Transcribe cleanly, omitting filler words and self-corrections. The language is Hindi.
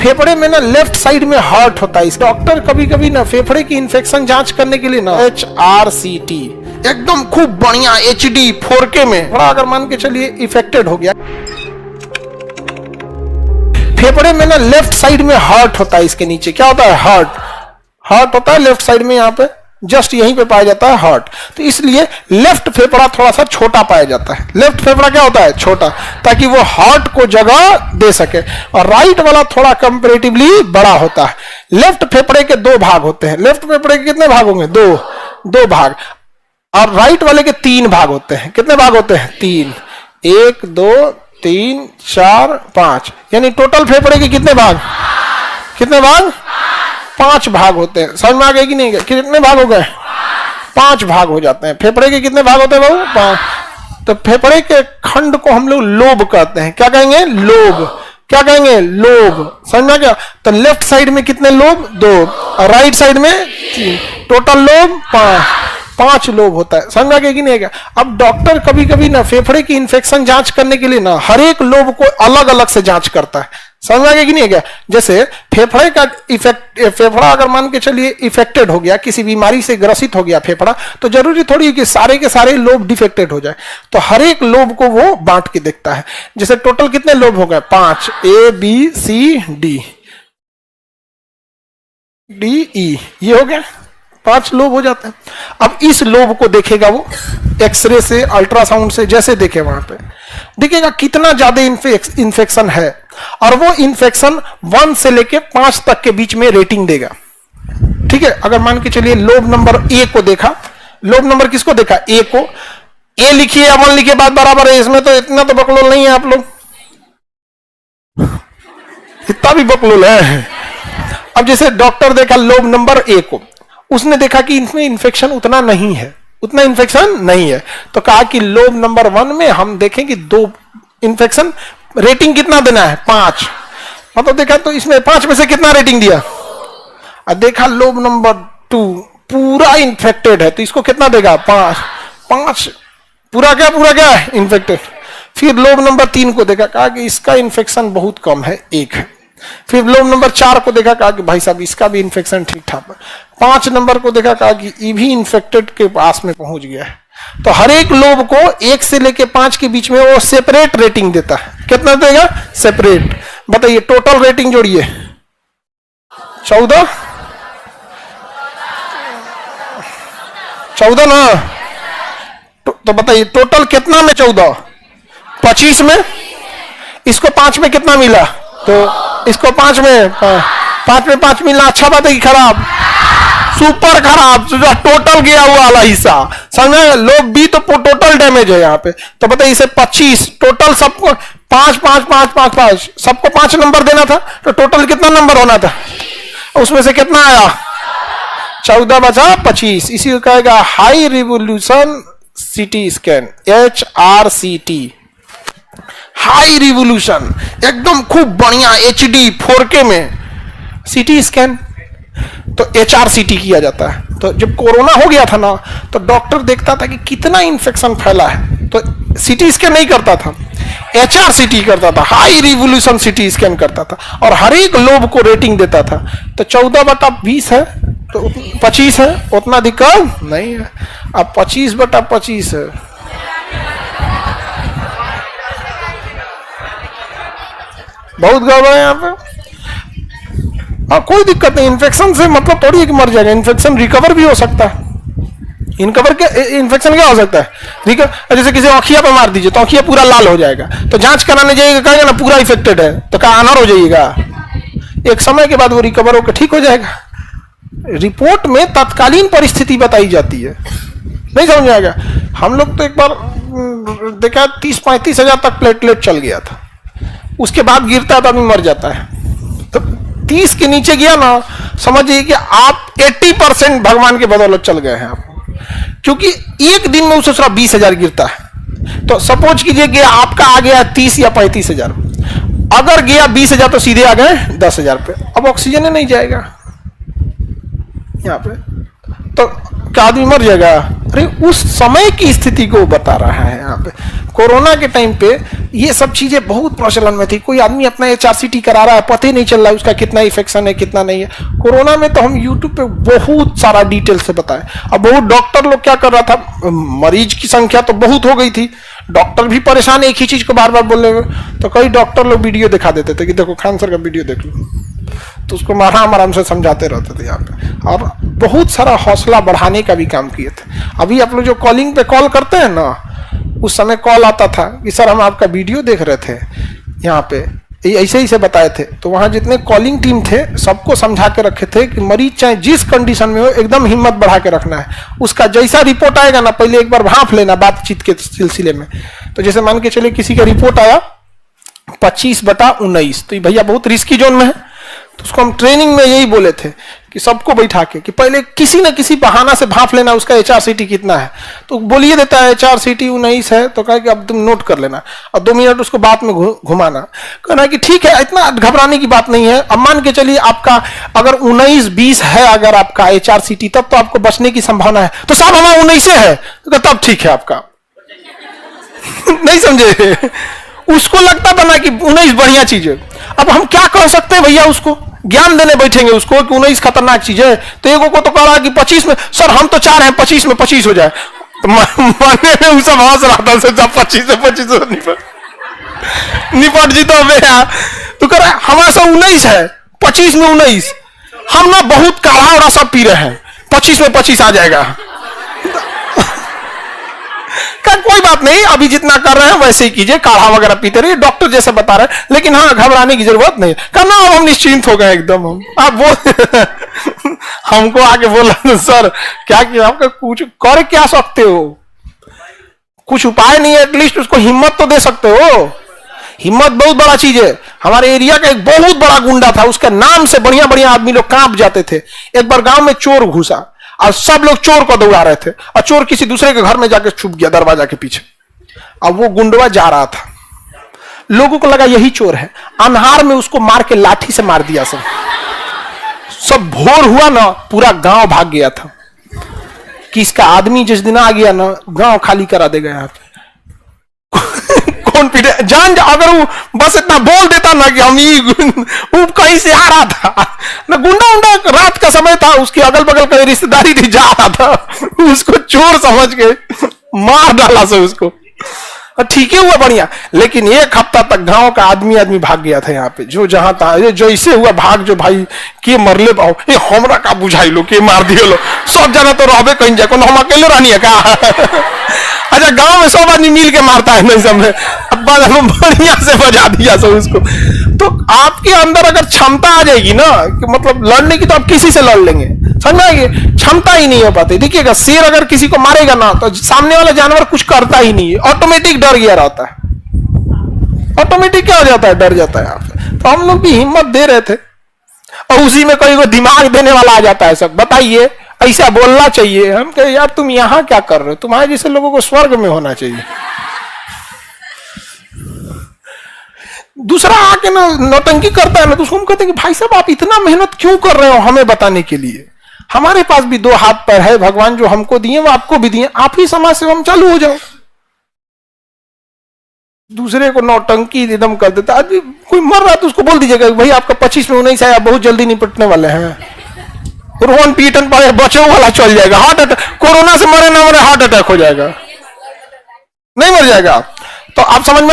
फेफड़े में ना लेफ्ट साइड में हार्ट होता है। डॉक्टर कभी कभी ना फेफड़े की इन्फेक्शन जांच करने के लिए ना HRCT एकदम खूब बढ़िया HD 4K में थोड़ा अगर मान के चलिए इफेक्टेड हो गया, फेफड़े में ना लेफ्ट साइड में हार्ट होता है, इसके नीचे क्या होता है, हार्ट होता है लेफ्ट साइड में, यहाँ पे जस्ट यहीं पे पाया जाता है हार्ट। तो इसलिए लेफ्ट फेफड़ा थोड़ा सा छोटा पाया जाता है। लेफ्ट फेफड़ा क्या होता है, छोटा, ताकि वो हार्ट को जगह दे सके। और राइट वाला थोड़ा कंपैरेटिवली बड़ा होता है। लेफ्ट फेफड़े के दो भाग होते हैं। लेफ्ट फेफड़े के कितने भाग होंगे, दो भाग। और राइट वाले के 3 भाग होते हैं। कितने भाग होते हैं, 3, 1 2 3 4 5, यानी टोटल फेफड़े के कितने भाग, 5 भाग होते हैं। समझ में आ गए कि नहीं, कितने भाग हो गए, 5 भाग हो जाते हैं। फेफड़े के कितने भाग होते हैं बाबू, 5। तो फेफड़े के खंड को हम लोग लोब कहते हैं। क्या कहेंगे, लोब। क्या कहेंगे, लोब। समझ में आ गया। तो लेफ्ट साइड में कितने लोब, 2, और राइट साइड में 3, टोटल लोब 5 लोब होता है। समझ में आ गया कि नहीं गया। अब डॉक्टर कभी कभी ना फेफड़े की इन्फेक्शन जांच करने के लिए ना हर एक लोब को अलग अलग से जांच करता है। समझ में आ गया कि नहीं गया। जैसे फेफड़े का फेफड़ा अगर मान के चलिए इफेक्टेड हो गया, किसी बीमारी से ग्रसित हो गया फेफड़ा, तो जरूरी थोड़ी है कि सारे के सारे लोब डिफेक्टेड हो जाए। तो हर एक लोब को वो बांट के देखता है। जैसे टोटल कितने लोब हो गए, 5, ABCD DE, ये हो गया, 5 लोब हो जाते हैं। अब इस लोब को देखेगा वो एक्सरे से, अल्ट्रासाउंड से, जैसे देखे वहां पे दिखेगा कितना ज्यादा इन्फेक्शन है, और वो इन्फेक्शन 1 से लेके 5 तक के बीच में रेटिंग देगा। ठीक है। अगर मान के चलिए लोब नंबर A को देखा, लोब नंबर किसको देखा, A को, A लिखिए या 1 लिखिए, बात बराबर है। इसमें तो इतना तो बकलोल नहीं है आप लोग, इतना भी बकलोल है। अब जैसे डॉक्टर देखा लोब नंबर A को, उसने देखा कि इसमें इन्फेक्शन उतना नहीं है, उतना इन्फेक्शन नहीं है, तो कहा कि लोब नंबर 1 में हम देखें कि 2 इन्फेक्शन, रेटिंग कितना देना है, 5। मतलब देखा तो इसमें 5 में से कितना रेटिंग दिया, और देखा लोब नंबर 2 पूरा इन्फेक्टेड है, तो इसको कितना देगा, 5 पूरा क्या है इन्फेक्टेड। फिर लोब नंबर 3 को देखा, कहा कि इसका इन्फेक्शन बहुत कम है, 1 है। फिर लोब नंबर 4 को देखा, कहा कि भाई साहब इसका भी इन्फेक्शन ठीक ठाक है। 5 नंबर को देखा, कहा कि ये भी इन्फेक्टेड के पास में पहुंच गया है। तो हर एक लोब को 1 से लेके 5 के बीच में वो सेपरेट रेटिंग देता है। कितना देगा, सेपरेट। बताइए टोटल रेटिंग जोड़िए, 14 ना। तो बताइए टोटल कितना में 14, 25 में। इसको 5 में कितना मिला, तो इसको 5 में 5 मिलना अच्छा बात है कि खराब, सुपर खराब। टोटल गया हुआ वाला हिस्सा, समझे। लोब B तो टोटल डैमेज है यहाँ पे। तो बताइए इसे 25, टोटल सबको 5 सबको 5 नंबर देना था, तो टोटल कितना नंबर होना था, उसमें से कितना आया, 14 बचा 25। इसी को कहेगा high revolution CT scan, HRCT, high revolution, एकदम खूब बढ़िया HD 4K में CT स्कैन। तो HRCT किया जाता है। तो जब कोरोना हो गया था ना, तो डॉक्टर देखता था कि कितना इन्फेक्शन फैला है, तो CT स्कैन नहीं करता था, HRCT करता था, हाई रिवोल्यूशन CT स्कैन करता था, और हर एक लोब को रेटिंग देता था। तो 14/20 है, तो 25 है, उतना दिक्कत नहीं है। अब 25/25 है, बहुत गड़बड़ है यहाँ पे। और कोई दिक्कत नहीं, इन्फेक्शन से मतलब थोड़ी है कि मर जाएगा, इन्फेक्शन रिकवर भी हो सकता है। इन्फेक्शन क्या हो सकता है, जैसे किसी आँखिया पे मार दीजिए तो आँखिया पूरा लाल हो जाएगा, तो जांच कराने जाइएगा, कहेगा ना पूरा इफेक्टेड है, तो कहा अनर हो जाइएगा। एक समय के बाद वो रिकवर होकर ठीक हो जाएगा। रिपोर्ट में तत्कालीन परिस्थिति बताई जाती है, नहीं समझ में आएगा। हम लोग तो एक बार देखा 30-35 हजार तक प्लेटलेट चल गया था, उसके बाद गिरता है तो आदमी मर जाता है। तो 30 के नीचे गया ना, समझिए कि आप 80% भगवान के बदौलत चल गए हैं आप, क्योंकि एक दिन में उसे 20,000 गिरता है। तो सपोज कीजिए कि आपका आ गया 30 या 35 हजार, अगर गया 20,000 तो सीधे आ गए 10,000 पे। अब ऑक्सीजन नहीं जाएगा यहाँ पे, तो क्या आदमी मर जाएगा? अरे उस समय की स्थिति को बता रहा है यहाँ पे। कोरोना के टाइम पे ये सब चीजें बहुत प्रचलन में थी। कोई आदमी अपना HRCT करा रहा है, पता ही नहीं चल रहा है उसका कितना इन्फेक्शन है कितना नहीं है। कोरोना में तो हम यूट्यूब पे बहुत सारा डिटेल से बताए। अब बहुत डॉक्टर लोग क्या कर रहा था, मरीज की संख्या तो बहुत हो गई थी, डॉक्टर भी परेशान एक ही चीज को बार बार बोलने में, तो कई डॉक्टर लोग वीडियो दिखा देते थे कि देखो खान सर का वीडियो देख लो, तो उसको आराम आराम से समझाते रहते थे यहाँ पे, और बहुत सारा हौसला बढ़ाने का भी काम किए थे। अभी आप लोग जो कॉलिंग पे कॉल करते हैं ना, उस समय कॉल आता था कि सर हम आपका वीडियो देख रहे थे यहाँ पे, ऐसे ही से बताए थे। तो वहाँ जितने कॉलिंग टीम थे सबको समझा के रखे थे कि मरीज चाहे जिस कंडीशन में हो एकदम हिम्मत बढ़ा के रखना है। उसका जैसा रिपोर्ट आएगा ना, पहले एक बार भांप लेना बातचीत के सिलसिले में। तो जैसे मान के चले किसी का रिपोर्ट आया 25/19, तो ये भैया बहुत रिस्की जोन में है, तो उसको हम ट्रेनिंग में यही बोले थे कि सबको बैठा के कि पहले किसी न किसी बहाना से भांप लेना उसका HRCT कितना है। तो बोलिए देता है HRCT 19 है, तो कहे कि अब तुम नोट कर लेना और 2 मिनट उसको बात में घुमाना, कहना कि ठीक है इतना घबराने की बात नहीं है। अब मान के चलिए आपका अगर 19-20 है अगर आपका HRCT, तब तो आपको बचने की संभावना है। तो साहब हमारा 19 है, तो तब ठीक है आपका नहीं समझे? उसको लगता बना कि 19 बढ़िया चीज है। अब हम क्या कह सकते हैं भैया, उसको ज्ञान देने बैठेंगे उसको कि 19 खतरनाक चीज है। तो एगो को तो कह रहा कि 25 में, सर हम तो चाह रहे हैं 25 में 25 हो जाए। तो मानने में सब हंस रहा था, जब 25 से 25 निपट जी तो तो कह रहा हमारा सब 19 है, 25 में 19, हम ना बहुत काढ़ा और सब पी रहे हैं, 25 में 25 आ जाएगा। कोई बात नहीं, अभी जितना कर रहे हैं वैसे ही कीजिए, काढ़ा वगैरह पीते रहिए, डॉक्टर जैसे बता रहे हैं, लेकिन हाँ घबराने की जरूरत नहीं। कहना अब हम निश्चिंत हो गए एकदम। हम आप बोल हमको आके बोला सर क्या किया, आपका कुछ कर क्या सकते हो, कुछ उपाय नहीं है, एटलीस्ट उसको हिम्मत तो दे सकते हो। हिम्मत बहुत बड़ा चीज है। हमारे एरिया का एक बहुत बड़ा गुंडा था, उसके नाम से बढ़िया बढ़िया आदमी लोग कांप जाते थे। एक बार गांव में चोर घुसा और सब लोग चोर को दौड़ा रहे थे, और चोर किसी दूसरे के घर में जाके छुप गया दरवाजा के पीछे। अब वो गुंडवा जा रहा था, लोगों को लगा यही चोर है, अन्हार में उसको मार के लाठी से मार दिया। सब भोर हुआ ना, पूरा गांव भाग गया था कि इसका आदमी जिस दिन आ गया ना, गांव खाली करा देगा यहाँ पे। कौन पीटे जान, अगर वो बस इतना बोल देता ना कि हम वो कहीं से आ रहा था ना, गुंडा उंडा रात का समय था, उसके अगल बगल का रिश्तेदारी नहीं जा रहा था, उसको चोर समझ के मार डाला से उसको। ठीक है हुआ बढ़िया, लेकिन 1 हफ्ता तक गांव का आदमी भाग गया था यहाँ पे, जो जहां था जो इसे हुआ भाग जो भाई के मरले बाओ ये हमरा का बुझाई लो के मार दिए लो, सब जना तो रहबे कहीं जाए, हम अकेले रहनी है का? अच्छा गांव में सब आदमी मिल के मारता है नहीं समझे, अब बढ़िया से बजा दिया सब उसको। तो आपके अंदर अगर क्षमता आ जाएगी ना कि मतलब लड़ने की, तो आप किसी से लड़ लेंगे, समझ में आएगी? क्षमता ही नहीं हो पाती। देखिएगा शेर अगर किसी को मारेगा ना, तो सामने वाला जानवर कुछ करता ही नहीं है, ऑटोमेटिक डर गया रहता है, ऑटोमेटिक क्या हो जाता है, डर जाता है आपसे। तो हम लोग भी हिम्मत दे रहे थे, और उसी में कोई को दिमाग देने वाला आ जाता है, सब बताइए ऐसा बोलना चाहिए। हम कहे यार तुम यहां क्या कर रहे हो, तुम्हारे जैसे लोगों को स्वर्ग में होना चाहिए। दूसरा आके ना नौटंकी करता है ना, तो उसको हम कहते हैं कि भाई साहब आप इतना मेहनत क्यों कर रहे हो हमें बताने के लिए, हमारे पास भी 2 हाथ पैर है, भगवान जो हमको दिए वो आपको भी दिए, आप ही समाज से हम चालू हो जाओ। दूसरे को नौटंकी एकदम कर देता। आदमी कोई मर रहा तो उसको बोल दीजिएगा भाई आपका 25 में 19 आया, बहुत जल्दी निपटने वाले हैं, रोहन पीटन पर बचो वाला चल जाएगा, हार्ट अटैक, कोरोना से मरे ना मरे हार्ट अटैक हो जाएगा, नहीं मर जाएगा। तो आप समझ में